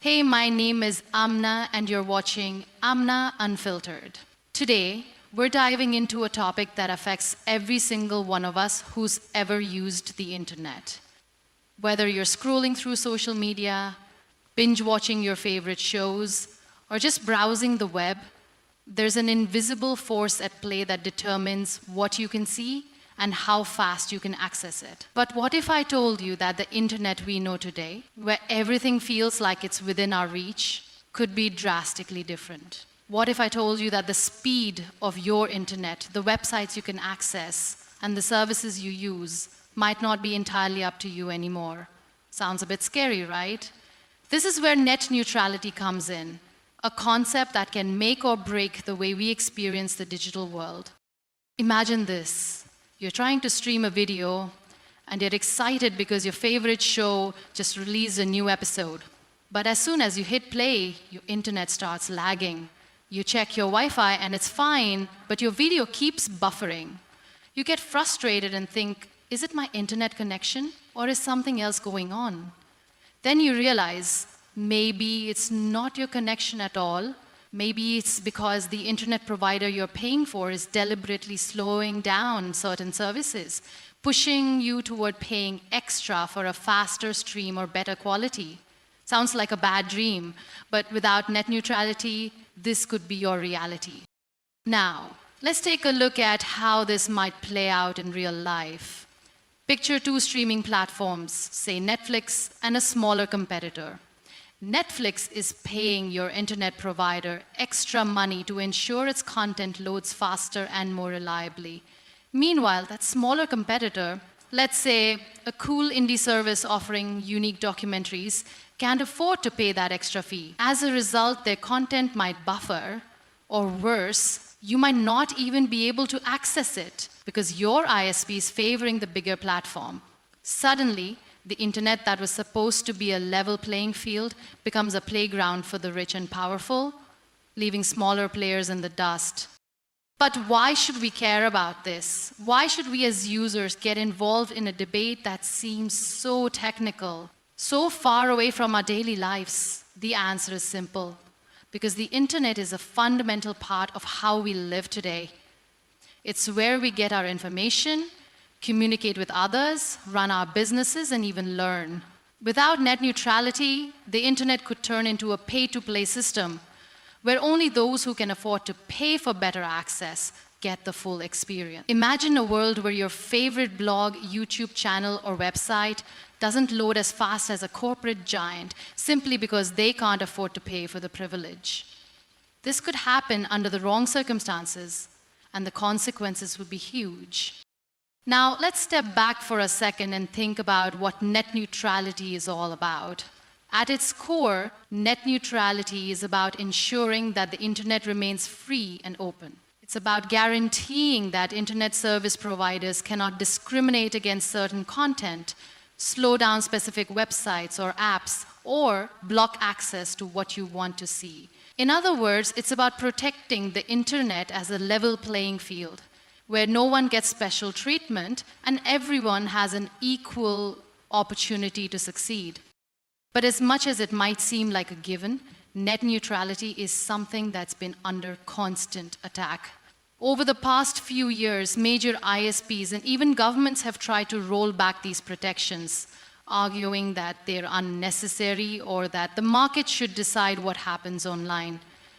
Hey, my name is Amna, and you're watching Amna Unfiltered. Today, we're diving into a topic that affects every single one of us who's ever used the internet. Whether you're scrolling through social media, binge watching your favorite shows, or just browsing the web, there's an invisible force at play that determines what you can see and how fast you can access it. But what if I told you that the internet we know today, where everything feels like it's within our reach, could be drastically different? What if I told you that the speed of your internet, the websites you can access, and the services you use might not be entirely up to you anymore? Sounds a bit scary, right? This is where net neutrality comes in, a concept that can make or break the way we experience the digital world. Imagine this. You're trying to stream a video, and you're excited because your favorite show just released a new episode. But as soon as you hit play, your internet starts lagging. You check your Wi-Fi, and it's fine, but your video keeps buffering. You get frustrated and think, is it my internet connection, or is something else going on? Then you realize, maybe it's not your connection at all. Maybe it's because the internet provider you're paying for is deliberately slowing down certain services, pushing you toward paying extra for a faster stream or better quality. Sounds like a bad dream, but without net neutrality, this could be your reality. Now, let's take a look at how this might play out in real life. Picture two streaming platforms, say Netflix and a smaller competitor. Netflix is paying your internet provider extra money to ensure its content loads faster and more reliably. Meanwhile, that smaller competitor, let's say a cool indie service offering unique documentaries, can't afford to pay that extra fee. As a result, their content might buffer, or worse, you might not even be able to access it because your ISP is favoring the bigger platform. Suddenly, the internet that was supposed to be a level playing field becomes a playground for the rich and powerful, leaving smaller players in the dust. But why should we care about this? Why should we as users get involved in a debate that seems so technical, so far away from our daily lives? The answer is simple. Because the internet is a fundamental part of how we live today. It's where we get our information, communicate with others, run our businesses, and even learn. Without net neutrality, the internet could turn into a pay-to-play system where only those who can afford to pay for better access get the full experience. Imagine a world where your favorite blog, YouTube channel, or website doesn't load as fast as a corporate giant simply because they can't afford to pay for the privilege. This could happen under the wrong circumstances, and the consequences would be huge. Now, let's step back for a second and think about what net neutrality is all about. At its core, net neutrality is about ensuring that the internet remains free and open. It's about guaranteeing that internet service providers cannot discriminate against certain content, slow down specific websites or apps, or block access to what you want to see. In other words, it's about protecting the internet as a level playing field, where no one gets special treatment and everyone has an equal opportunity to succeed. But as much as it might seem like a given, net neutrality is something that's been under constant attack. Over the past few years, major ISPs and even governments have tried to roll back these protections, arguing that they're unnecessary or that the market should decide what happens online.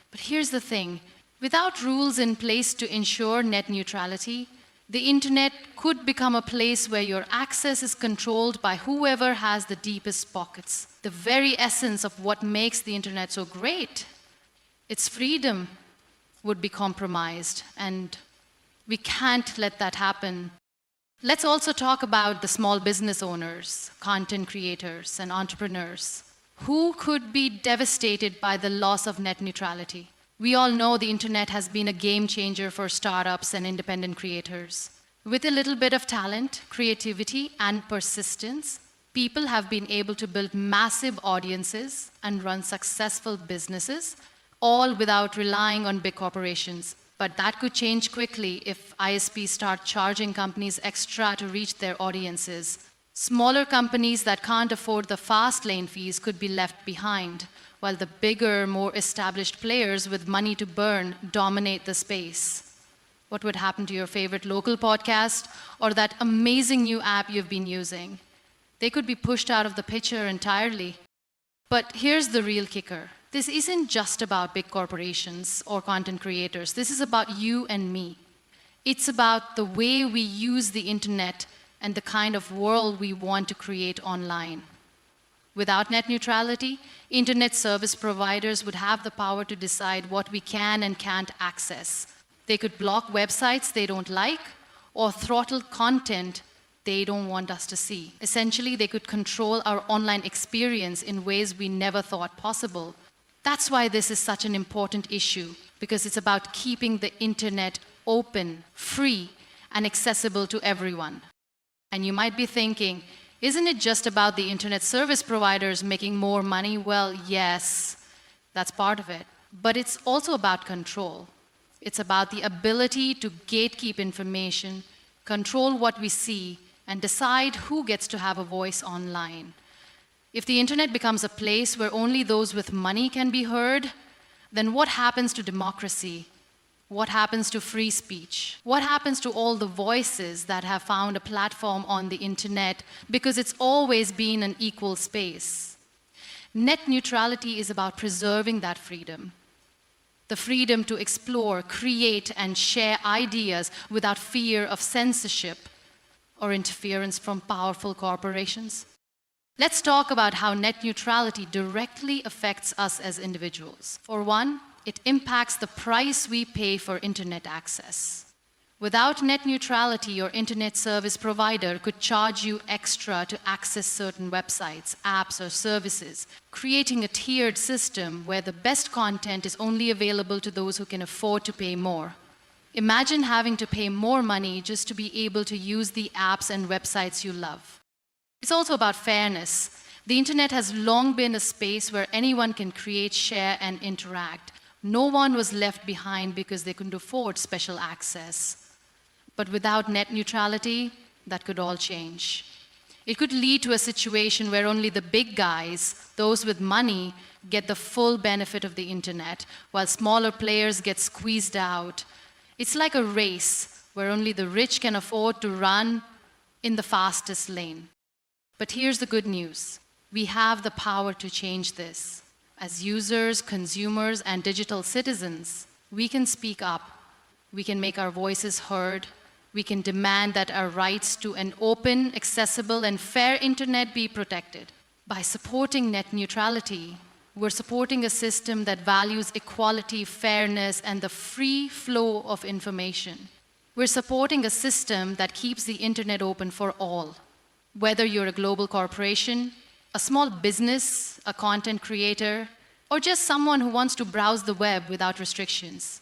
But here's the thing. Without rules in place to ensure net neutrality, the internet could become a place where your access is controlled by whoever has the deepest pockets. The very essence of what makes the internet so great, its freedom, would be compromised, and we can't let that happen. Let's also talk about the small business owners, content creators, and entrepreneurs who could be devastated by the loss of net neutrality. We all know the internet has been a game changer for startups and independent creators. With a little bit of talent, creativity, and persistence, people have been able to build massive audiences and run successful businesses, all without relying on big corporations. But that could change quickly if ISPs start charging companies extra to reach their audiences. Smaller companies that can't afford the fast lane fees could be left behind, while the bigger, more established players with money to burn dominate the space? What would happen to your favorite local podcast or that amazing new app you've been using? They could be pushed out of the picture entirely. But here's the real kicker. This isn't just about big corporations or content creators. This is about you and me. It's about the way we use the internet and the kind of world we want to create online. Without net neutrality, internet service providers would have the power to decide what we can and can't access. They could block websites they don't like or throttle content they don't want us to see. Essentially, they could control our online experience in ways we never thought possible. That's why this is such an important issue, because it's about keeping the internet open, free, and accessible to everyone. And you might be thinking, isn't it just about the internet service providers making more money? Well, yes, that's part of it. But it's also about control. It's about the ability to gatekeep information, control what we see, and decide who gets to have a voice online. If the internet becomes a place where only those with money can be heard, then what happens to democracy? What happens to free speech? What happens to all the voices that have found a platform on the internet because it's always been an equal space? Net neutrality is about preserving that freedom. The freedom to explore, create, and share ideas without fear of censorship or interference from powerful corporations. Let's talk about how net neutrality directly affects us as individuals. For one, it impacts the price we pay for internet access. Without net neutrality, your internet service provider could charge you extra to access certain websites, apps, or services, creating a tiered system where the best content is only available to those who can afford to pay more. Imagine having to pay more money just to be able to use the apps and websites you love. It's also about fairness. The internet has long been a space where anyone can create, share, and interact. No one was left behind because they couldn't afford special access. But without net neutrality, that could all change. It could lead to a situation where only the big guys, those with money, get the full benefit of the internet, while smaller players get squeezed out. It's like a race where only the rich can afford to run in the fastest lane. But here's the good news. We have the power to change this. As users, consumers, and digital citizens, we can speak up. We can make our voices heard. We can demand that our rights to an open, accessible, and fair internet be protected. By supporting net neutrality, we're supporting a system that values equality, fairness, and the free flow of information. We're supporting a system that keeps the internet open for all. Whether you're a global corporation, a small business, a content creator, or just someone who wants to browse the web without restrictions.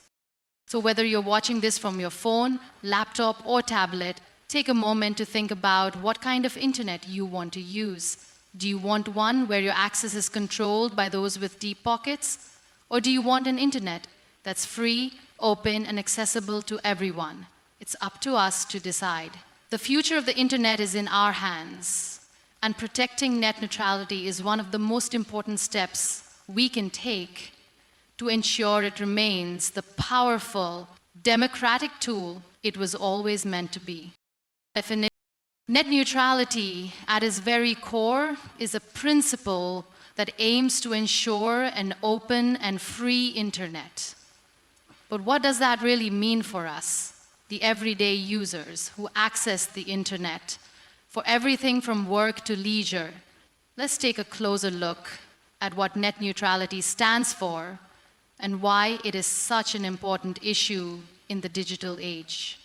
So whether you're watching this from your phone, laptop, or tablet, take a moment to think about what kind of internet you want to use. Do you want one where your access is controlled by those with deep pockets? Or do you want an internet that's free, open, and accessible to everyone? It's up to us to decide. The future of the internet is in our hands, and protecting net neutrality is one of the most important steps we can take to ensure it remains the powerful, democratic tool it was always meant to be. Net neutrality, at its very core, is a principle that aims to ensure an open and free internet. But what does that really mean for us, the everyday users who access the internet, for everything from work to leisure? Let's take a closer look at what net neutrality stands for and why it is such an important issue in the digital age.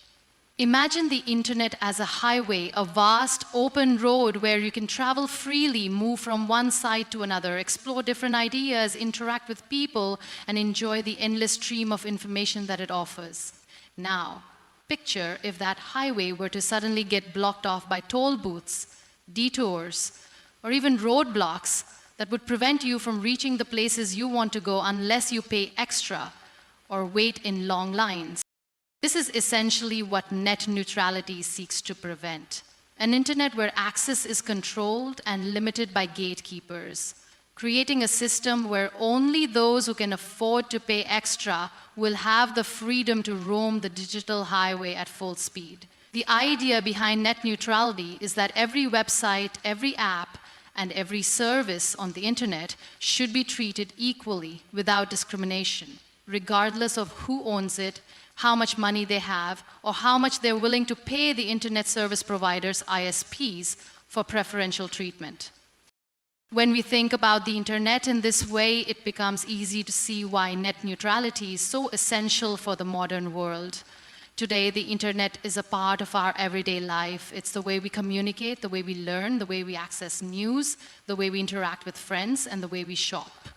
Imagine the internet as a highway, a vast open road where you can travel freely, move from one side to another, explore different ideas, interact with people, and enjoy the endless stream of information that it offers. Now, picture if that highway were to suddenly get blocked off by toll booths, detours, or even roadblocks that would prevent you from reaching the places you want to go unless you pay extra or wait in long lines. This is essentially what net neutrality seeks to prevent. An internet where access is controlled and limited by gatekeepers. creating a system where only those who can afford to pay extra will have the freedom to roam the digital highway at full speed. The idea behind net neutrality is that every website, every app, and every service on the internet should be treated equally without discrimination, regardless of who owns it, how much money they have, or how much they're willing to pay the internet service providers, ISPs, for preferential treatment. When we think about the internet in this way, it becomes easy to see why net neutrality is so essential for the modern world. Today, the internet is a part of our everyday life. It's the way we communicate, the way we learn, the way we access news, the way we interact with friends, and the way we shop.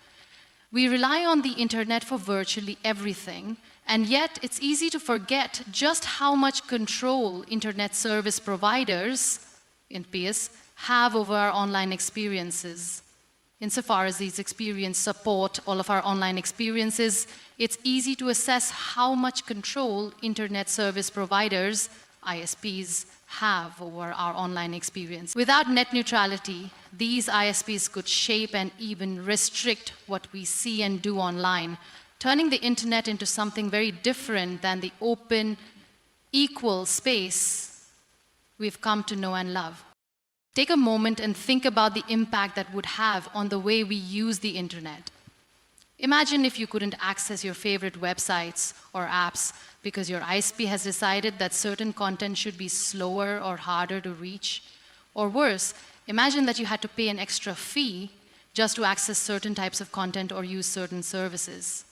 We rely on the internet for virtually everything, and yet it's easy to forget just how much control internet service providers, ISPs, have over our online experiences. Insofar as these experiences support all of our online experiences, it's easy to assess how much control internet service providers, ISPs, have over our online experience. Without net neutrality, these ISPs could shape and even restrict what we see and do online, turning the internet into something very different than the open, equal space we've come to know and love. Take a moment and think about the impact that would have on the way we use the internet. Imagine if you couldn't access your favorite websites or apps because your ISP has decided that certain content should be slower or harder to reach. Or worse, imagine that you had to pay an extra fee just to access certain types of content or use certain services.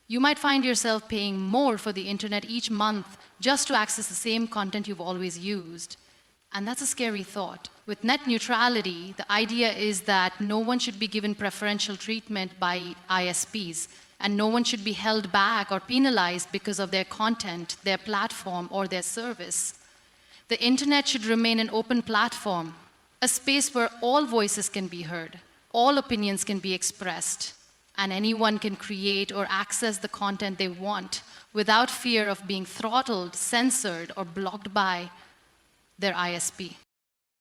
You might find yourself paying more for the internet each month just to access the same content you've always used. And that's a scary thought. With net neutrality, the idea is that no one should be given preferential treatment by ISPs, and no one should be held back or penalized because of their content, their platform, or their service. The internet should remain an open platform, a space where all voices can be heard, all opinions can be expressed, and anyone can create or access the content they want without fear of being throttled, censored, or blocked by their ISP.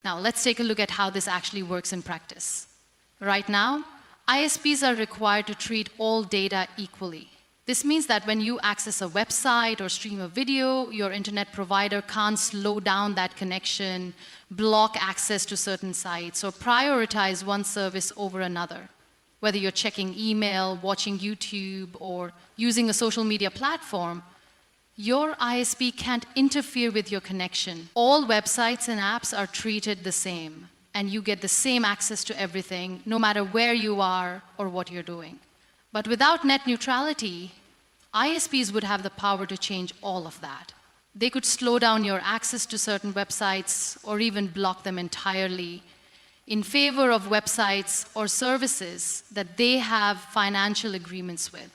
Now, let's take a look at how this actually works in practice. Right now, ISPs are required to treat all data equally. This means that when you access a website or stream a video, your internet provider can't slow down that connection, block access to certain sites, or prioritize one service over another. Whether you're checking email, watching YouTube, or using a social media platform, your ISP can't interfere with your connection. All websites and apps are treated the same, and you get the same access to everything, no matter where you are or what you're doing. But without net neutrality, ISPs would have the power to change all of that. They could slow down your access to certain websites or even block them entirely in favor of websites or services that they have financial agreements with.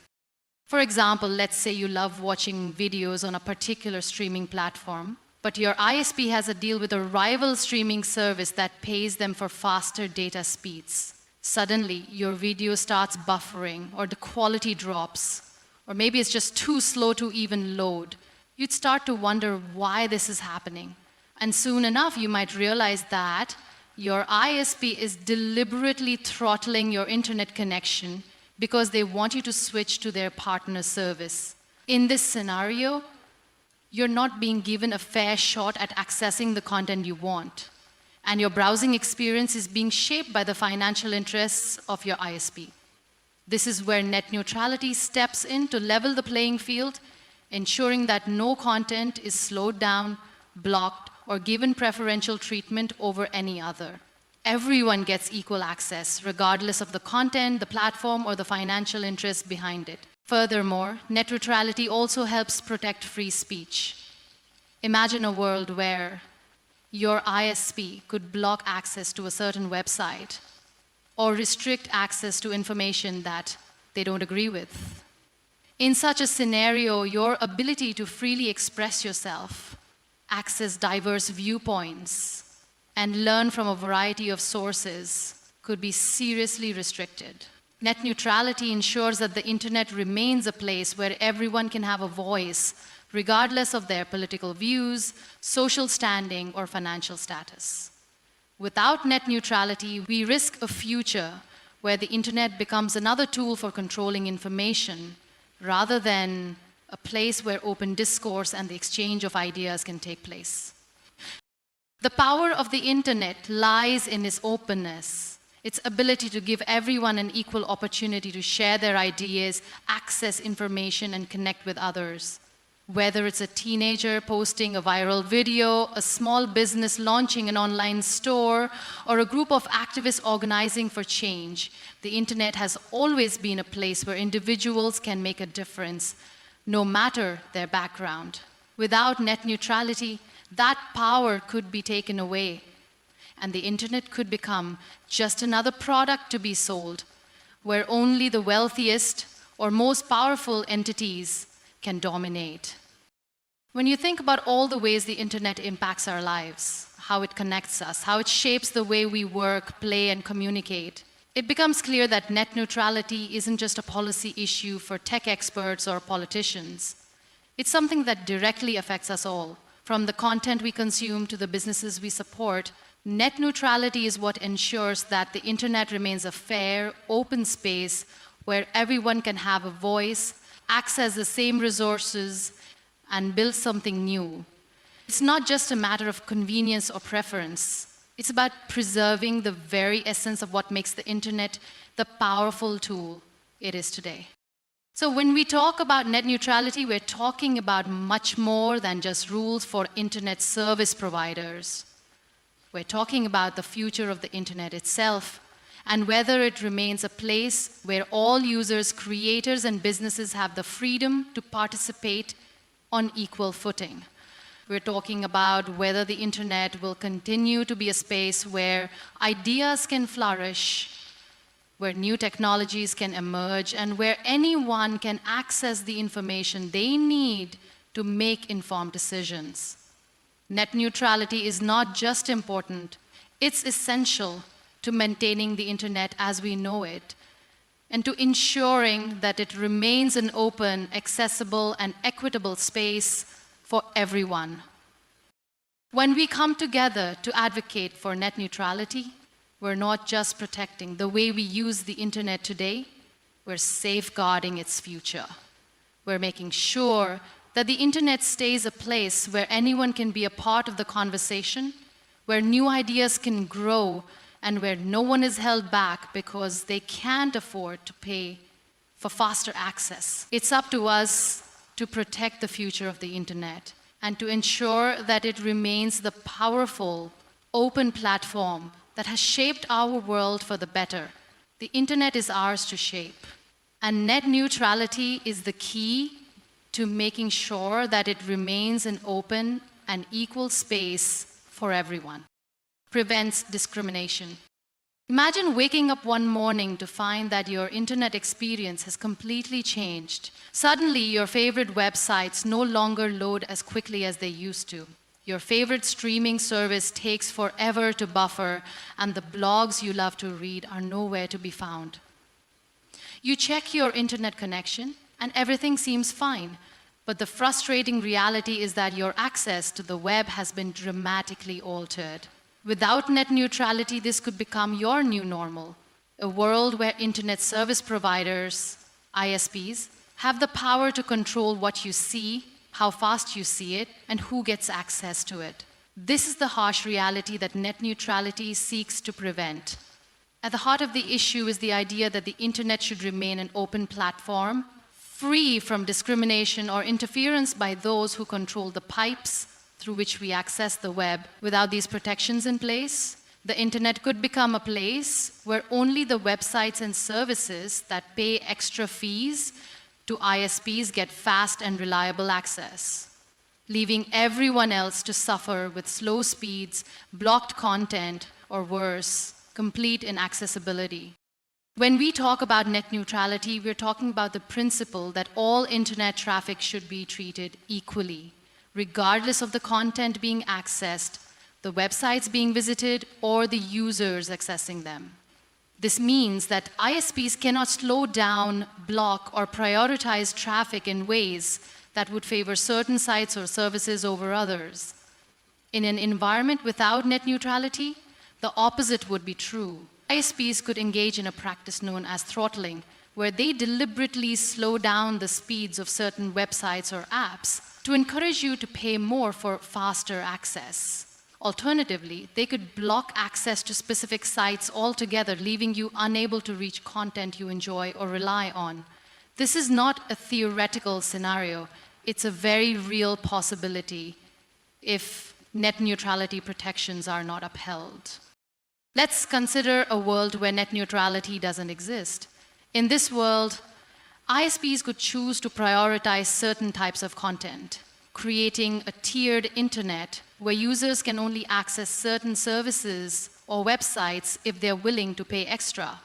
For example, let's say you love watching videos on a particular streaming platform, but your ISP has a deal with a rival streaming service that pays them for faster data speeds. Suddenly, your video starts buffering, or the quality drops, or maybe it's just too slow to even load. You'd start to wonder why this is happening. And soon enough, you might realize that your ISP is deliberately throttling your internet connection because they want you to switch to their partner service. In this scenario, you're not being given a fair shot at accessing the content you want, and your browsing experience is being shaped by the financial interests of your ISP. This is where net neutrality steps in to level the playing field, ensuring that no content is slowed down, blocked, or given preferential treatment over any other. Everyone gets equal access, regardless of the content, the platform, or the financial interests behind it. Furthermore, net neutrality also helps protect free speech. Imagine a world where your ISP could block access to a certain website or restrict access to information that they don't agree with. In such a scenario, your ability to freely express yourself, access diverse viewpoints, and learn from a variety of sources could be seriously restricted. Net neutrality ensures that the internet remains a place where everyone can have a voice, regardless of their political views, social standing, or financial status. Without net neutrality, we risk a future where the internet becomes another tool for controlling information rather than a place where open discourse and the exchange of ideas can take place. The power of the internet lies in its openness, its ability to give everyone an equal opportunity to share their ideas, access information, and connect with others. Whether it's a teenager posting a viral video, a small business launching an online store, or a group of activists organizing for change, the internet has always been a place where individuals can make a difference, no matter their background. Without net neutrality, that power could be taken away, and the internet could become just another product to be sold, where only the wealthiest or most powerful entities can dominate. When you think about all the ways the internet impacts our lives, how it connects us, how it shapes the way we work, play, and communicate, it becomes clear that net neutrality isn't just a policy issue for tech experts or politicians. It's something that directly affects us all. From the content we consume to the businesses we support, net neutrality is what ensures that the internet remains a fair, open space where everyone can have a voice, access the same resources, and build something new. It's not just a matter of convenience or preference. It's about preserving the very essence of what makes the internet the powerful tool it is today. So when we talk about net neutrality, we're talking about much more than just rules for internet service providers. We're talking about the future of the internet itself and whether it remains a place where all users, creators, and businesses have the freedom to participate on equal footing. We're talking about whether the internet will continue to be a space where ideas can flourish, where new technologies can emerge, and where anyone can access the information they need to make informed decisions. Net neutrality is not just important, it's essential to maintaining the internet as we know it, and to ensuring that it remains an open, accessible, and equitable space for everyone. When we come together to advocate for net neutrality, we're not just protecting the way we use the internet today, we're safeguarding its future. We're making sure that the internet stays a place where anyone can be a part of the conversation, where new ideas can grow, and where no one is held back because they can't afford to pay for faster access. It's up to us to protect the future of the internet and to ensure that it remains the powerful, open platform that has shaped our world for the better. The internet is ours to shape, and net neutrality is the key to making sure that it remains an open and equal space for everyone. Prevents discrimination. Imagine waking up one morning to find that your internet experience has completely changed. Suddenly, your favorite websites no longer load as quickly as they used to. Your favorite streaming service takes forever to buffer, and the blogs you love to read are nowhere to be found. You check your internet connection, and everything seems fine. But the frustrating reality is that your access to the web has been dramatically altered. Without net neutrality, this could become your new normal, a world where internet service providers, ISPs, have the power to control what you see, how fast you see it, and who gets access to it. This is the harsh reality that net neutrality seeks to prevent. At the heart of the issue is the idea that the internet should remain an open platform, free from discrimination or interference by those who control the pipes through which we access the web. Without these protections in place, the internet could become a place where only the websites and services that pay extra fees to ISPs get fast and reliable access, leaving everyone else to suffer with slow speeds, blocked content, or worse, complete inaccessibility. When we talk about net neutrality, we're talking about the principle that all internet traffic should be treated equally, regardless of the content being accessed, the websites being visited, or the users accessing them. This means that ISPs cannot slow down, block, or prioritize traffic in ways that would favor certain sites or services over others. In an environment without net neutrality, the opposite would be true. ISPs could engage in a practice known as throttling, where they deliberately slow down the speeds of certain websites or apps to encourage you to pay more for faster access. Alternatively, they could block access to specific sites altogether, leaving you unable to reach content you enjoy or rely on. This is not a theoretical scenario. It's a very real possibility if net neutrality protections are not upheld. Let's consider a world where net neutrality doesn't exist. In this world, ISPs could choose to prioritize certain types of content, creating a tiered internet where users can only access certain services or websites if they're willing to pay extra.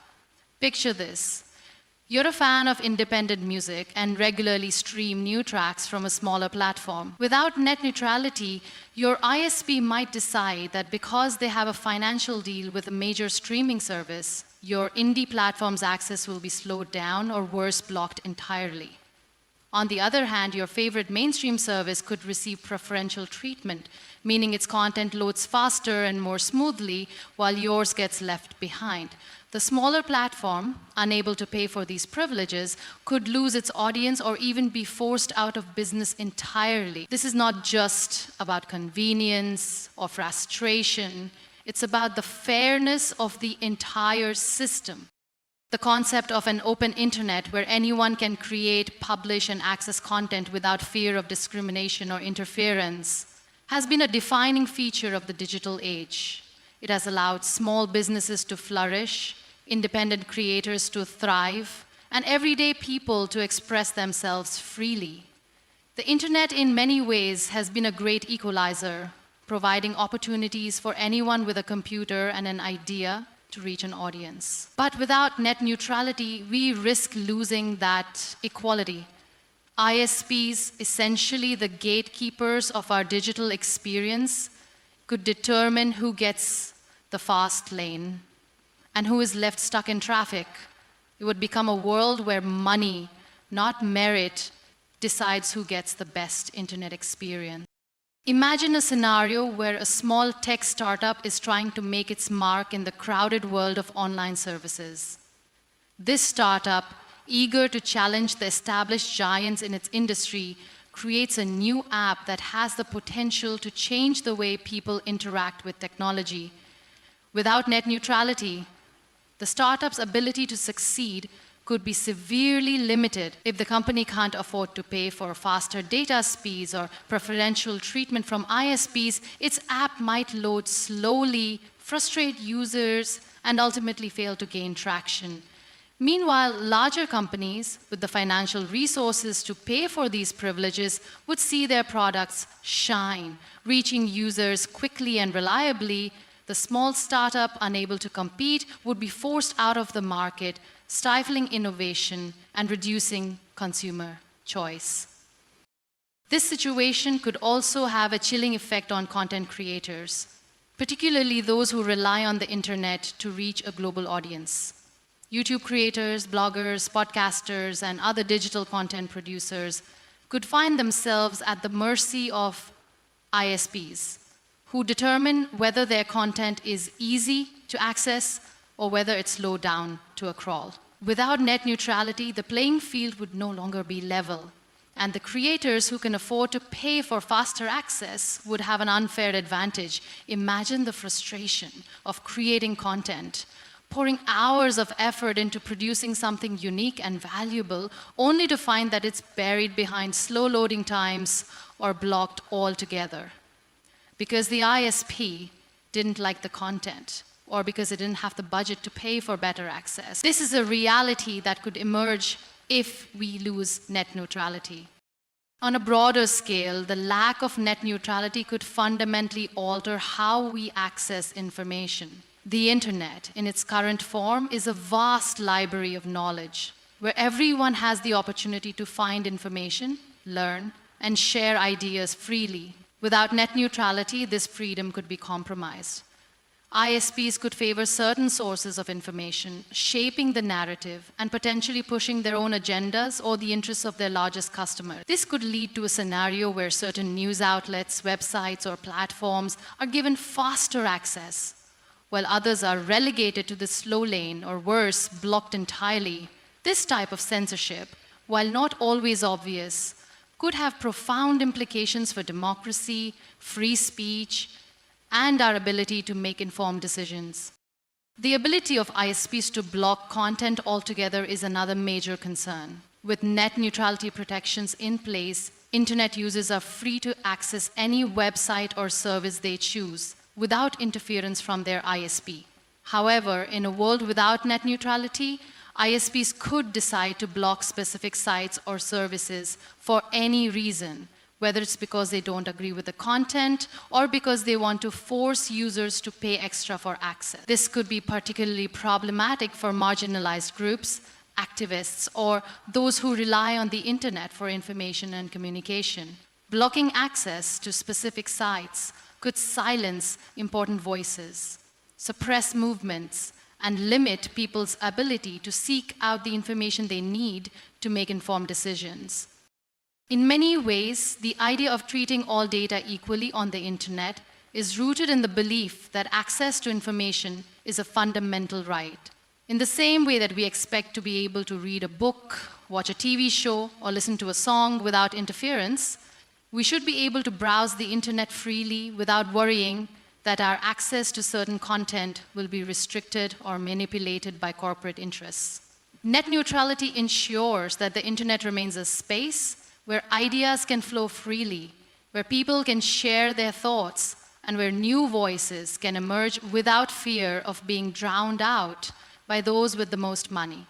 Picture this. You're a fan of independent music and regularly stream new tracks from a smaller platform. Without net neutrality, your ISP might decide that because they have a financial deal with a major streaming service, your indie platform's access will be slowed down or worse, blocked entirely. On the other hand, your favorite mainstream service could receive preferential treatment, meaning its content loads faster and more smoothly while yours gets left behind. The smaller platform, unable to pay for these privileges, could lose its audience or even be forced out of business entirely. This is not just about convenience or frustration. It's about the fairness of the entire system. The concept of an open internet where anyone can create, publish, and access content without fear of discrimination or interference has been a defining feature of the digital age. It has allowed small businesses to flourish, independent creators to thrive, and everyday people to express themselves freely. The internet, in many ways, has been a great equalizer, providing opportunities for anyone with a computer and an idea to reach an audience. But without net neutrality, we risk losing that equality. ISPs, essentially the gatekeepers of our digital experience, could determine who gets the fast lane and who is left stuck in traffic. It would become a world where money, not merit, decides who gets the best internet experience. Imagine a scenario where a small tech startup is trying to make its mark in the crowded world of online services. This startup, eager to challenge the established giants in its industry, creates a new app that has the potential to change the way people interact with technology. Without net neutrality, the startup's ability to succeed could be severely limited if the company can't afford to pay for faster data speeds or preferential treatment from ISPs. Its app might load slowly, frustrate users, and ultimately fail to gain traction. Meanwhile, larger companies with the financial resources to pay for these privileges would see their products shine, reaching users quickly and reliably. The small startup, unable to compete, would be forced out of the market, stifling innovation and reducing consumer choice. This situation could also have a chilling effect on content creators, particularly those who rely on the internet to reach a global audience. YouTube creators, bloggers, podcasters, and other digital content producers could find themselves at the mercy of ISPs, who determine whether their content is easy to access or whether it's slowed down to a crawl. Without net neutrality, the playing field would no longer be level, and the creators who can afford to pay for faster access would have an unfair advantage. Imagine the frustration of creating content, pouring hours of effort into producing something unique and valuable, only to find that it's buried behind slow loading times or blocked altogether because the ISP didn't like the content, or because it didn't have the budget to pay for better access. This is a reality that could emerge if we lose net neutrality. On a broader scale, the lack of net neutrality could fundamentally alter how we access information. The internet, in its current form, is a vast library of knowledge, where everyone has the opportunity to find information, learn, and share ideas freely. Without net neutrality, this freedom could be compromised. ISPs could favor certain sources of information, shaping the narrative and potentially pushing their own agendas or the interests of their largest customers. This could lead to a scenario where certain news outlets, websites, or platforms are given faster access, while others are relegated to the slow lane or worse, blocked entirely. This type of censorship, while not always obvious, could have profound implications for democracy, free speech, and our ability to make informed decisions. The ability of ISPs to block content altogether is another major concern. With net neutrality protections in place, internet users are free to access any website or service they choose without interference from their ISP. However, in a world without net neutrality, ISPs could decide to block specific sites or services for any reason, whether it's because they don't agree with the content or because they want to force users to pay extra for access. This could be particularly problematic for marginalized groups, activists, or those who rely on the internet for information and communication. Blocking access to specific sites could silence important voices, suppress movements, and limit people's ability to seek out the information they need to make informed decisions. In many ways, the idea of treating all data equally on the internet is rooted in the belief that access to information is a fundamental right. In the same way that we expect to be able to read a book, watch a TV show, or listen to a song without interference, we should be able to browse the internet freely without worrying that our access to certain content will be restricted or manipulated by corporate interests. Net neutrality ensures that the internet remains a space where ideas can flow freely, where people can share their thoughts, and where new voices can emerge without fear of being drowned out by those with the most money.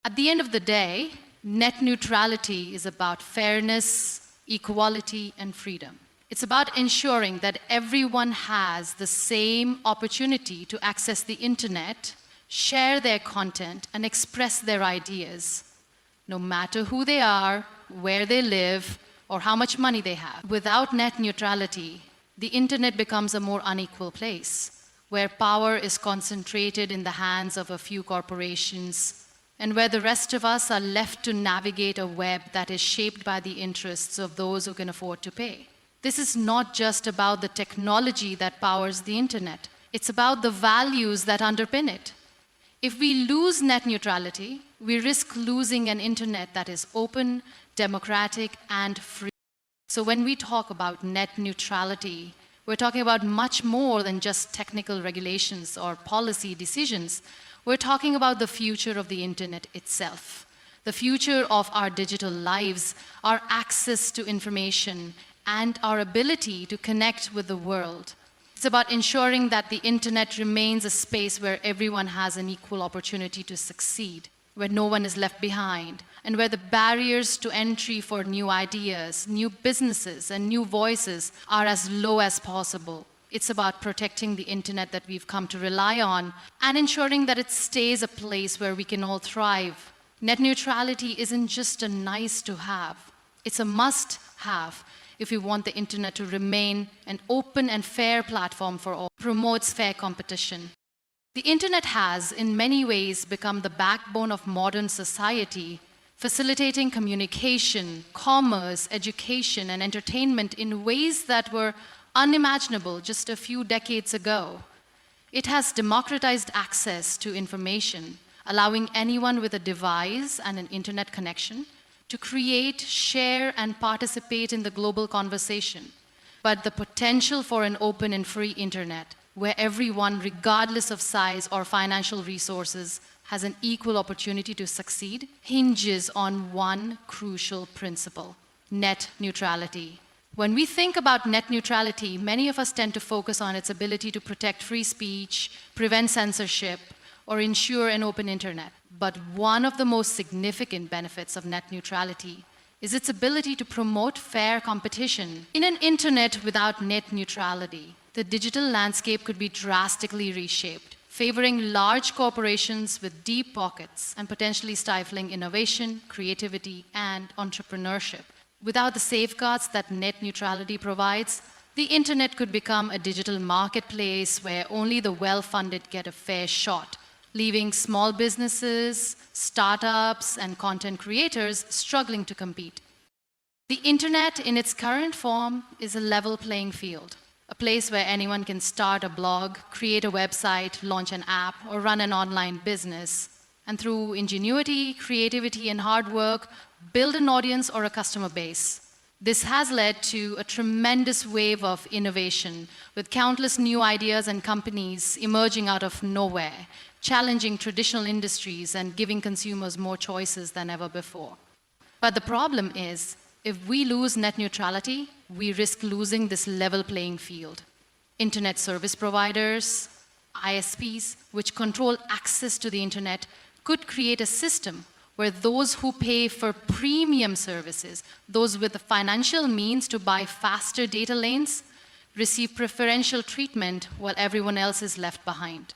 At the end of the day, net neutrality is about fairness, equality, and freedom. It's about ensuring that everyone has the same opportunity to access the internet, share their content, and express their ideas, no matter who they are, where they live, or how much money they have. Without net neutrality, the internet becomes a more unequal place, where power is concentrated in the hands of a few corporations, and where the rest of us are left to navigate a web that is shaped by the interests of those who can afford to pay. This is not just about the technology that powers the internet. It's about the values that underpin it. If we lose net neutrality, we risk losing an internet that is open, democratic, and free. So when we talk about net neutrality, we're talking about much more than just technical regulations or policy decisions. We're talking about the future of the internet itself, the future of our digital lives, our access to information, and our ability to connect with the world. It's about ensuring that the internet remains a space where everyone has an equal opportunity to succeed, where no one is left behind, and where the barriers to entry for new ideas, new businesses, and new voices are as low as possible. It's about protecting the internet that we've come to rely on and ensuring that it stays a place where we can all thrive. Net neutrality isn't just a nice to have, it's a must have if we want the internet to remain an open and fair platform for all. It promotes fair competition. The internet has, in many ways, become the backbone of modern society, facilitating communication, commerce, education, and entertainment in ways that were unimaginable just a few decades ago. It has democratized access to information, allowing anyone with a device and an internet connection to create, share, and participate in the global conversation. But the potential for an open and free internet, where everyone, regardless of size or financial resources, has an equal opportunity to succeed, hinges on one crucial principle: net neutrality. When we think about net neutrality, many of us tend to focus on its ability to protect free speech, prevent censorship, or ensure an open internet. But one of the most significant benefits of net neutrality is its ability to promote fair competition. In an internet without net neutrality, the digital landscape could be drastically reshaped, favoring large corporations with deep pockets and potentially stifling innovation, creativity, and entrepreneurship. Without the safeguards that net neutrality provides, the internet could become a digital marketplace where only the well-funded get a fair shot, leaving small businesses, startups, and content creators struggling to compete. The internet in its current form is a level playing field. a place where anyone can start a blog, create a website, launch an app, or run an online business. And through ingenuity, creativity, and hard work, build an audience or a customer base. This has led to a tremendous wave of innovation, with countless new ideas and companies emerging out of nowhere, challenging traditional industries and giving consumers more choices than ever before. But the problem is, if we lose net neutrality, we risk losing this level playing field. Internet service providers, ISPs, which control access to the internet, could create a system where those who pay for premium services, those with the financial means to buy faster data lanes, receive preferential treatment while everyone else is left behind.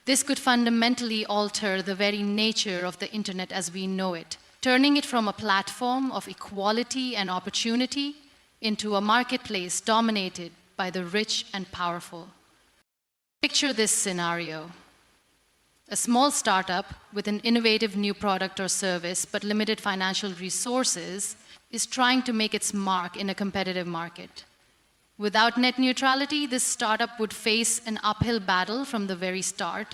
This could fundamentally alter the very nature of the internet as we know it, turning it from a platform of equality and opportunity into a marketplace dominated by the rich and powerful. Picture this scenario. A small startup with an innovative new product or service but limited financial resources is trying to make its mark in a competitive market. Without net neutrality, this startup would face an uphill battle from the very start.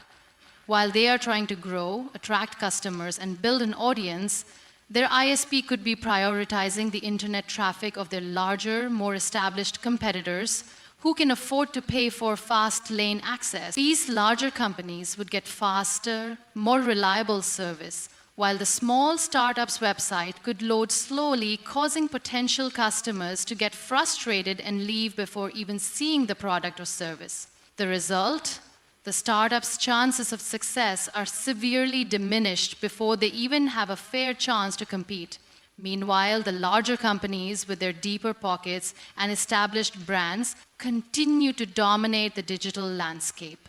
While they are trying to grow, attract customers, and build an audience, their ISP could be prioritizing the internet traffic of their larger, more established competitors who can afford to pay for fast lane access. These larger companies would get faster, more reliable service, while the small startup's website could load slowly, causing potential customers to get frustrated and leave before even seeing the product or service. The result? The startup's chances of success are severely diminished before they even have a fair chance to compete. Meanwhile, the larger companies with their deeper pockets and established brands continue to dominate the digital landscape.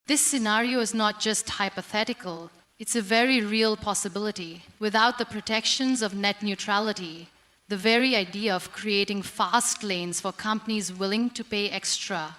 This scenario is not just hypothetical, it's a very real possibility. Without the protections of net neutrality, the very idea of creating fast lanes for companies willing to pay extra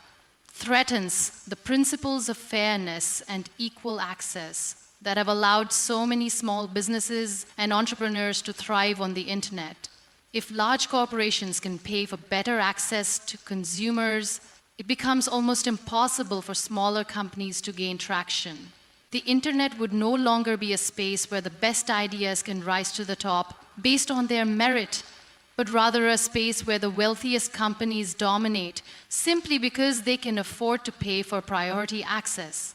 threatens the principles of fairness and equal access that have allowed so many small businesses and entrepreneurs to thrive on the internet. If large corporations can pay for better access to consumers, it becomes almost impossible for smaller companies to gain traction. The internet would no longer be a space where the best ideas can rise to the top based on their merit, but rather a space where the wealthiest companies dominate simply because they can afford to pay for priority access.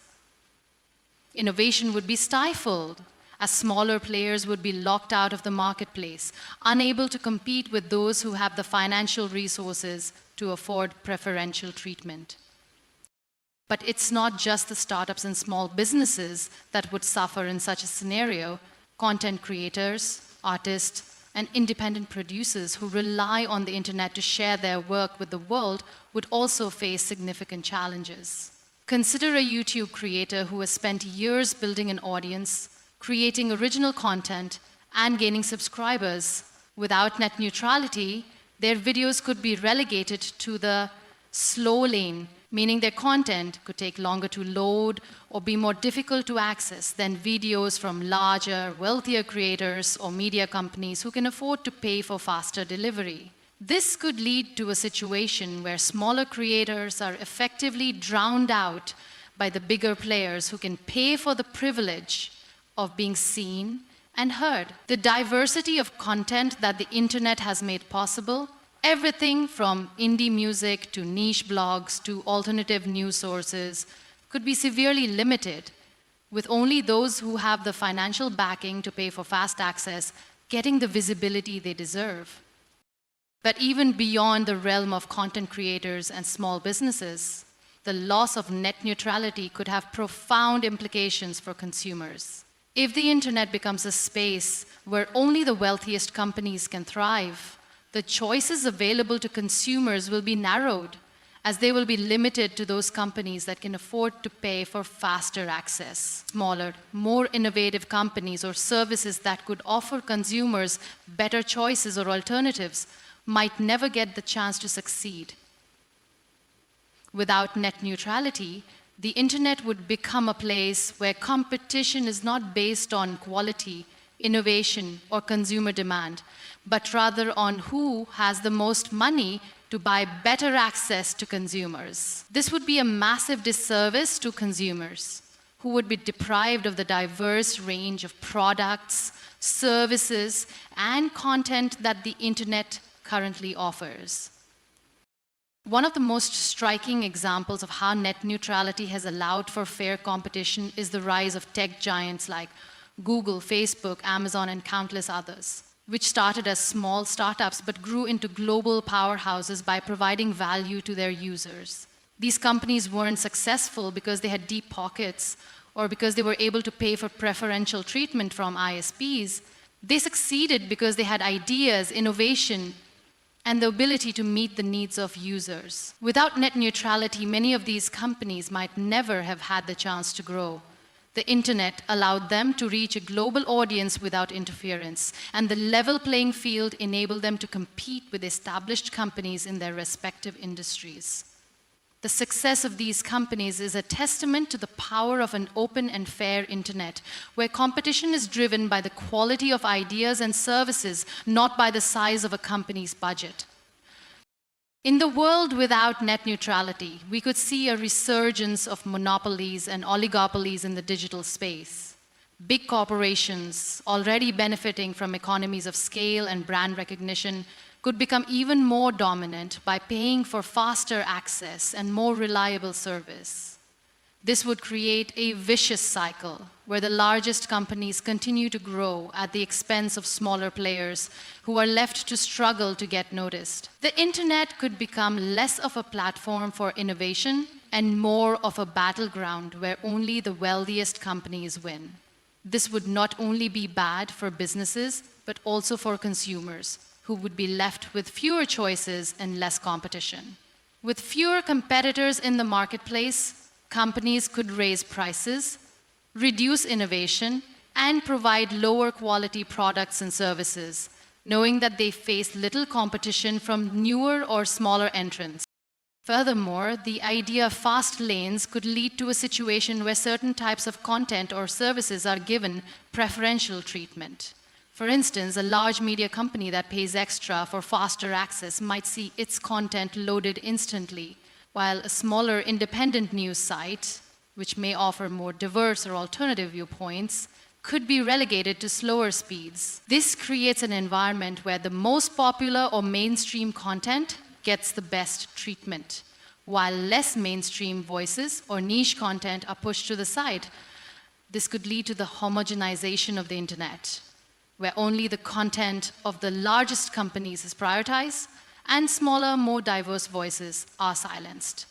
Innovation would be stifled, as smaller players would be locked out of the marketplace, unable to compete with those who have the financial resources to afford preferential treatment. But it's not just the startups and small businesses that would suffer in such a scenario. Content creators, artists, and independent producers who rely on the internet to share their work with the world would also face significant challenges. Consider a YouTube creator who has spent years building an audience, creating original content, and gaining subscribers. Without net neutrality, their videos could be relegated to the slow lane, meaning their content could take longer to load or be more difficult to access than videos from larger, wealthier creators or media companies who can afford to pay for faster delivery. This could lead to a situation where smaller creators are effectively drowned out by the bigger players who can pay for the privilege of being seen and heard. The diversity of content that the internet has made possible, everything from indie music to niche blogs to alternative news sources, could be severely limited, with only those who have the financial backing to pay for fast access getting the visibility they deserve. But even beyond the realm of content creators and small businesses, the loss of net neutrality could have profound implications for consumers. If the internet becomes a space where only the wealthiest companies can thrive, the choices available to consumers will be narrowed, as they will be limited to those companies that can afford to pay for faster access. Smaller, more innovative companies or services that could offer consumers better choices or alternatives might never get the chance to succeed. Without net neutrality, the internet would become a place where competition is not based on quality, innovation, or consumer demand, but rather on who has the most money to buy better access to consumers. This would be a massive disservice to consumers who would be deprived of the diverse range of products, services, and content that the internet currently offers. One of the most striking examples of how net neutrality has allowed for fair competition is the rise of tech giants like Google, Facebook, Amazon, and countless others, which started as small startups but grew into global powerhouses by providing value to their users. These companies weren't successful because they had deep pockets or because they were able to pay for preferential treatment from ISPs. They succeeded because they had ideas, innovation, and the ability to meet the needs of users. Without net neutrality, many of these companies might never have had the chance to grow. The internet allowed them to reach a global audience without interference, and the level playing field enabled them to compete with established companies in their respective industries. The success of these companies is a testament to the power of an open and fair internet, where competition is driven by the quality of ideas and services, not by the size of a company's budget. In the world without net neutrality, we could see a resurgence of monopolies and oligopolies in the digital space. Big corporations, already benefiting from economies of scale and brand recognition, could become even more dominant by paying for faster access and more reliable service. This would create a vicious cycle where the largest companies continue to grow at the expense of smaller players who are left to struggle to get noticed. The internet could become less of a platform for innovation and more of a battleground where only the wealthiest companies win. This would not only be bad for businesses, but also for consumers, who would be left with fewer choices and less competition. With fewer competitors in the marketplace, companies could raise prices, reduce innovation, and provide lower quality products and services, knowing that they face little competition from newer or smaller entrants. Furthermore, the idea of fast lanes could lead to a situation where certain types of content or services are given preferential treatment. For instance, a large media company that pays extra for faster access might see its content loaded instantly, while a smaller independent news site, which may offer more diverse or alternative viewpoints, could be relegated to slower speeds. This creates an environment where the most popular or mainstream content gets the best treatment, while less mainstream voices or niche content are pushed to the side. This could lead to the homogenization of the internet, where only the content of the largest companies is prioritized and smaller, more diverse voices are silenced.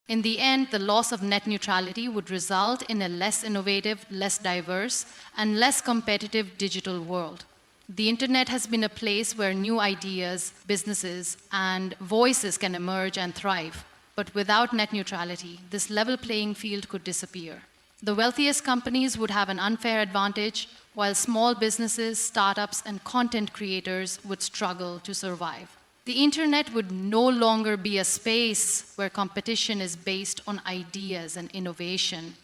In the end, the loss of net neutrality would result in a less innovative, less diverse, and less competitive digital world. The internet has been a place where new ideas, businesses, and voices can emerge and thrive. But without net neutrality, this level playing field could disappear. The wealthiest companies would have an unfair advantage, while small businesses, startups, and content creators would struggle to survive. The internet would no longer be a space where competition is based on ideas and innovation,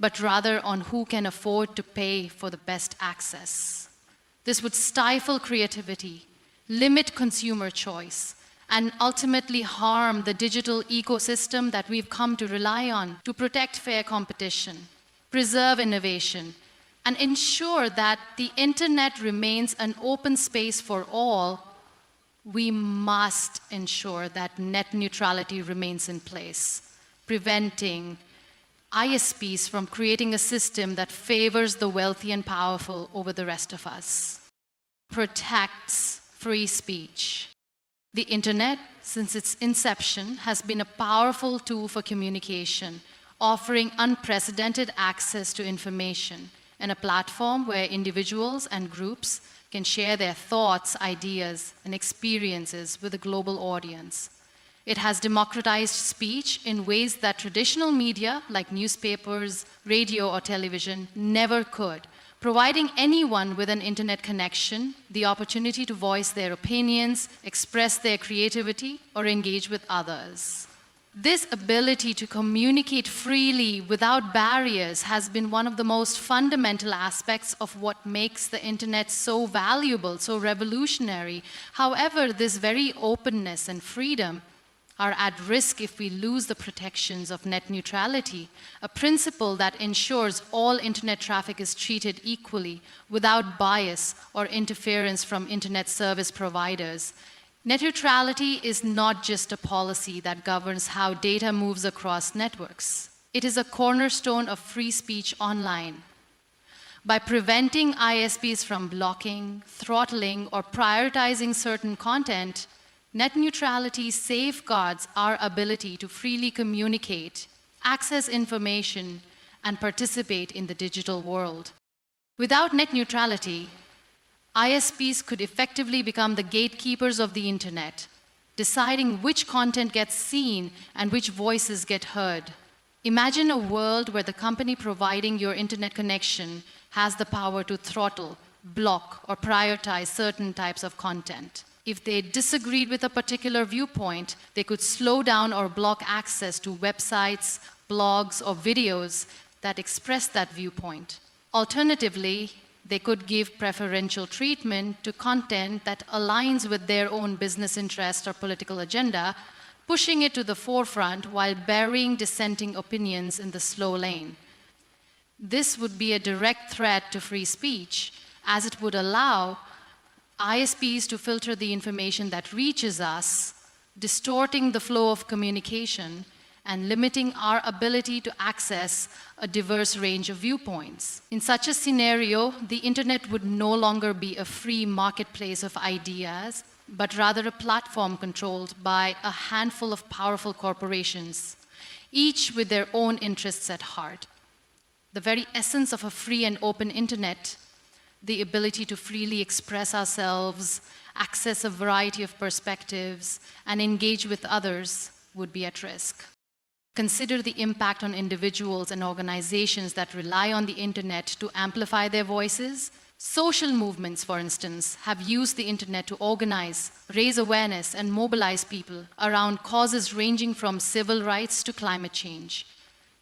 but rather on who can afford to pay for the best access. This would stifle creativity, limit consumer choice, and ultimately harm the digital ecosystem that we've come to rely on to protect fair competition, preserve innovation, and ensure that the internet remains an open space for all. We must ensure that net neutrality remains in place, preventing ISPs from creating a system that favors the wealthy and powerful over the rest of us. Protects free speech. The internet, since its inception, has been a powerful tool for communication, offering unprecedented access to information and a platform where individuals and groups can share their thoughts, ideas, and experiences with a global audience. It has democratized speech in ways that traditional media, like newspapers, radio, or television, never could, providing anyone with an internet connection the opportunity to voice their opinions, express their creativity, or engage with others. This ability to communicate freely without barriers has been one of the most fundamental aspects of what makes the internet so valuable, so revolutionary. However, this very openness and freedom are at risk if we lose the protections of net neutrality, a principle that ensures all internet traffic is treated equally without bias or interference from internet service providers. Net neutrality is not just a policy that governs how data moves across networks. It is a cornerstone of free speech online. By preventing ISPs from blocking, throttling, or prioritizing certain content, net neutrality safeguards our ability to freely communicate, access information, and participate in the digital world. Without net neutrality, ISPs could effectively become the gatekeepers of the internet, deciding which content gets seen and which voices get heard. Imagine a world where the company providing your internet connection has the power to throttle, block, or prioritize certain types of content. If they disagreed with a particular viewpoint, they could slow down or block access to websites, blogs, or videos that express that viewpoint. Alternatively, they could give preferential treatment to content that aligns with their own business interest or political agenda, pushing it to the forefront while burying dissenting opinions in the slow lane. This would be a direct threat to free speech, as it would allow ISPs to filter the information that reaches us, distorting the flow of communication and limiting our ability to access a diverse range of viewpoints. In such a scenario, the internet would no longer be a free marketplace of ideas, but rather a platform controlled by a handful of powerful corporations, each with their own interests at heart. The very essence of a free and open internet, the ability to freely express ourselves, access a variety of perspectives, and engage with others, would be at risk. Consider the impact on individuals and organizations that rely on the internet to amplify their voices. Social movements, for instance, have used the internet to organize, raise awareness, and mobilize people around causes ranging from civil rights to climate change.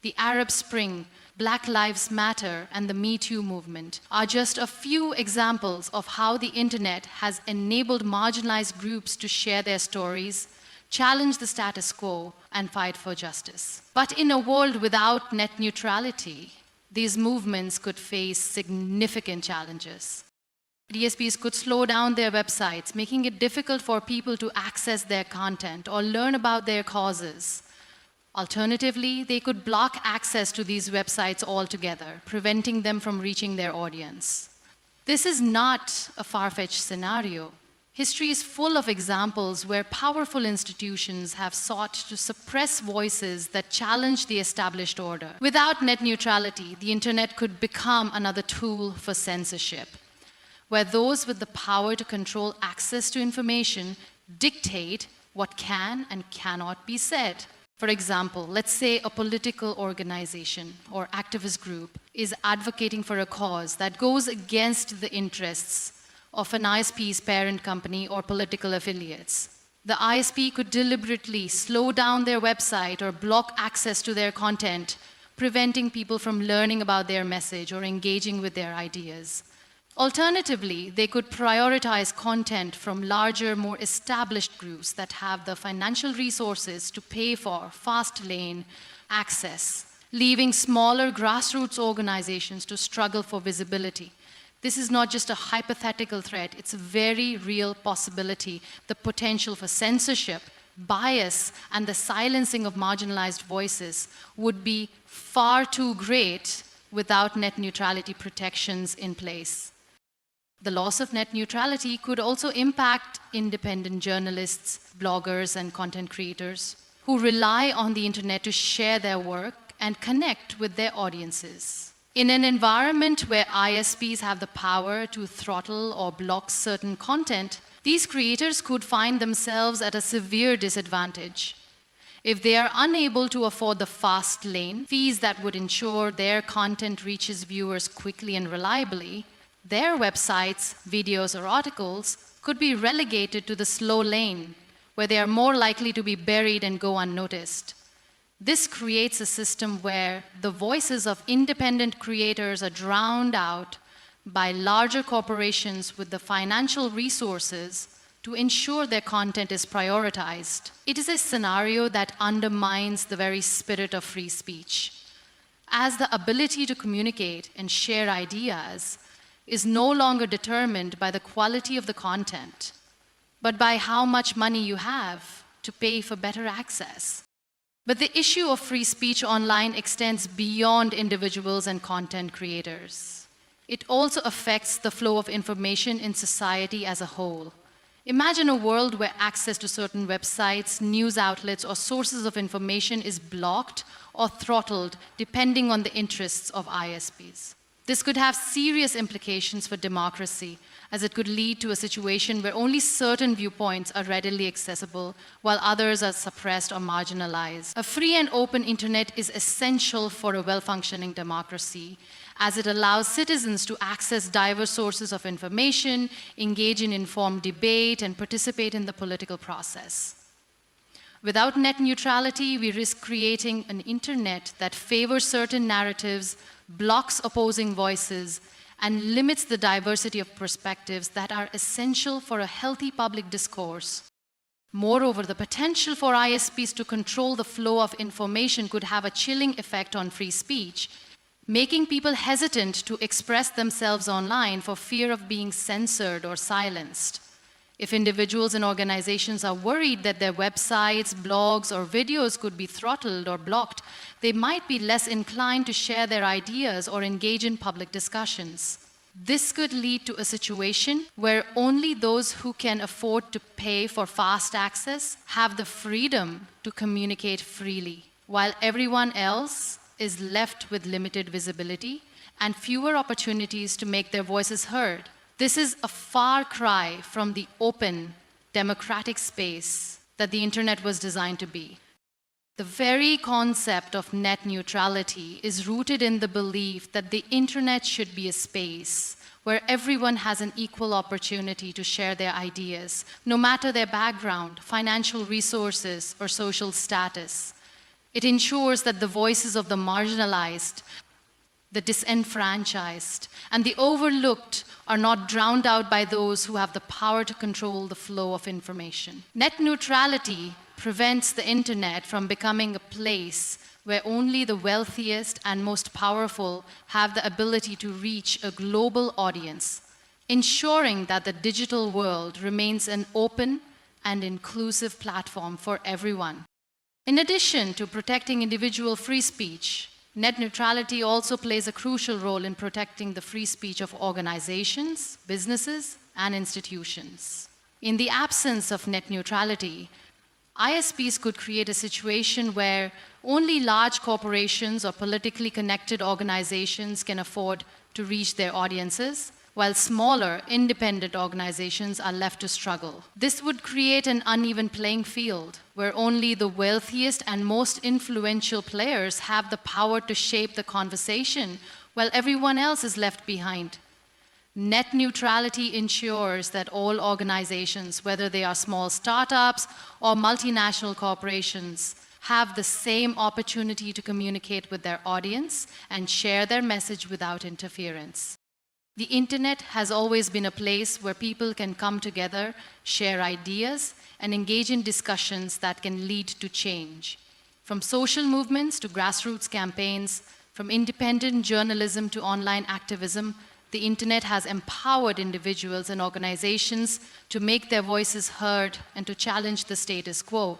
The Arab Spring, Black Lives Matter, and the Me Too movement are just a few examples of how the internet has enabled marginalized groups to share their stories, challenge the status quo, and fight for justice. But in a world without net neutrality, these movements could face significant challenges. DSPs could slow down their websites, making it difficult for people to access their content or learn about their causes. Alternatively, they could block access to these websites altogether, preventing them from reaching their audience. This is not a far-fetched scenario. History is full of examples where powerful institutions have sought to suppress voices that challenge the established order. Without net neutrality, the internet could become another tool for censorship, where those with the power to control access to information dictate what can and cannot be said. For example, let's say a political organization or activist group is advocating for a cause that goes against the interests of an ISP's parent company or political affiliates. The ISP could deliberately slow down their website or block access to their content, preventing people from learning about their message or engaging with their ideas. Alternatively, they could prioritize content from larger, more established groups that have the financial resources to pay for fast lane access, leaving smaller grassroots organizations to struggle for visibility. This is not just a hypothetical threat, it's a very real possibility. The potential for censorship, bias, and the silencing of marginalized voices would be far too great without net neutrality protections in place. The loss of net neutrality could also impact independent journalists, bloggers, and content creators who rely on the internet to share their work and connect with their audiences. In an environment where ISPs have the power to throttle or block certain content, these creators could find themselves at a severe disadvantage. If they are unable to afford the fast lane, fees that would ensure their content reaches viewers quickly and reliably, their websites, videos, or articles could be relegated to the slow lane, where they are more likely to be buried and go unnoticed. This creates a system where the voices of independent creators are drowned out by larger corporations with the financial resources to ensure their content is prioritized. It is a scenario that undermines the very spirit of free speech, as the ability to communicate and share ideas is no longer determined by the quality of the content, but by how much money you have to pay for better access. But the issue of free speech online extends beyond individuals and content creators. It also affects the flow of information in society as a whole. Imagine a world where access to certain websites, news outlets, or sources of information is blocked or throttled depending on the interests of ISPs. This could have serious implications for democracy, as it could lead to a situation where only certain viewpoints are readily accessible, while others are suppressed or marginalized. A free and open internet is essential for a well-functioning democracy, as it allows citizens to access diverse sources of information, engage in informed debate, and participate in the political process. Without net neutrality, we risk creating an internet that favors certain narratives, blocks opposing voices, and limits the diversity of perspectives that are essential for a healthy public discourse. Moreover, the potential for ISPs to control the flow of information could have a chilling effect on free speech, making people hesitant to express themselves online for fear of being censored or silenced. If individuals and organizations are worried that their websites, blogs, or videos could be throttled or blocked, they might be less inclined to share their ideas or engage in public discussions. This could lead to a situation where only those who can afford to pay for fast access have the freedom to communicate freely, while everyone else is left with limited visibility and fewer opportunities to make their voices heard. This is a far cry from the open, democratic space that the internet was designed to be. The very concept of net neutrality is rooted in the belief that the internet should be a space where everyone has an equal opportunity to share their ideas, no matter their background, financial resources, or social status. It ensures that the voices of the marginalized, the disenfranchised, and the overlooked are not drowned out by those who have the power to control the flow of information. Net neutrality prevents the internet from becoming a place where only the wealthiest and most powerful have the ability to reach a global audience, ensuring that the digital world remains an open and inclusive platform for everyone. In addition to protecting individual free speech, net neutrality also plays a crucial role in protecting the free speech of organizations, businesses, and institutions. In the absence of net neutrality, ISPs could create a situation where only large corporations or politically connected organizations can afford to reach their audiences, while smaller, independent organizations are left to struggle. This would create an uneven playing field, where only the wealthiest and most influential players have the power to shape the conversation, while everyone else is left behind. Net neutrality ensures that all organizations, whether they are small startups or multinational corporations, have the same opportunity to communicate with their audience and share their message without interference. The internet has always been a place where people can come together, share ideas, and engage in discussions that can lead to change. From social movements to grassroots campaigns, from independent journalism to online activism, the internet has empowered individuals and organizations to make their voices heard and to challenge the status quo.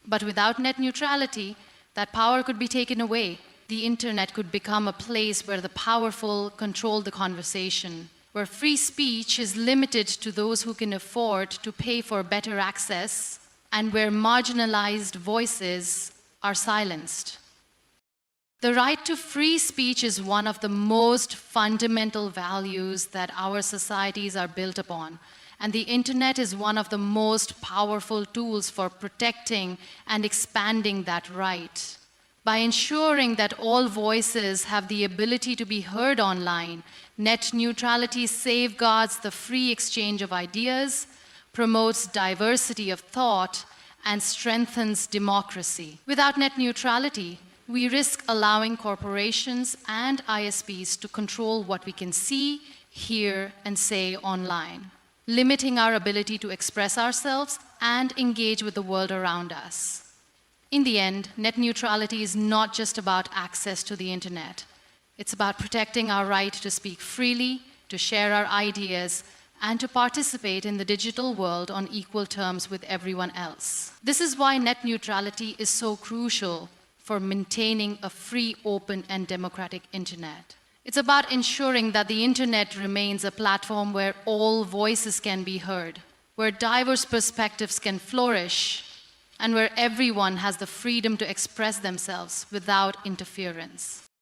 But without net neutrality, that power could be taken away. The internet could become a place where the powerful control the conversation, where free speech is limited to those who can afford to pay for better access, and where marginalized voices are silenced. The right to free speech is one of the most fundamental values that our societies are built upon, and the internet is one of the most powerful tools for protecting and expanding that right. By ensuring that all voices have the ability to be heard online, net neutrality safeguards the free exchange of ideas, promotes diversity of thought, and strengthens democracy. Without net neutrality, we risk allowing corporations and ISPs to control what we can see, hear, and say online, limiting our ability to express ourselves and engage with the world around us. In the end, net neutrality is not just about access to the internet. It's about protecting our right to speak freely, to share our ideas, and to participate in the digital world on equal terms with everyone else. This is why net neutrality is so crucial for maintaining a free, open, and democratic internet. It's about ensuring that the internet remains a platform where all voices can be heard, where diverse perspectives can flourish, and where everyone has the freedom to express themselves without interference.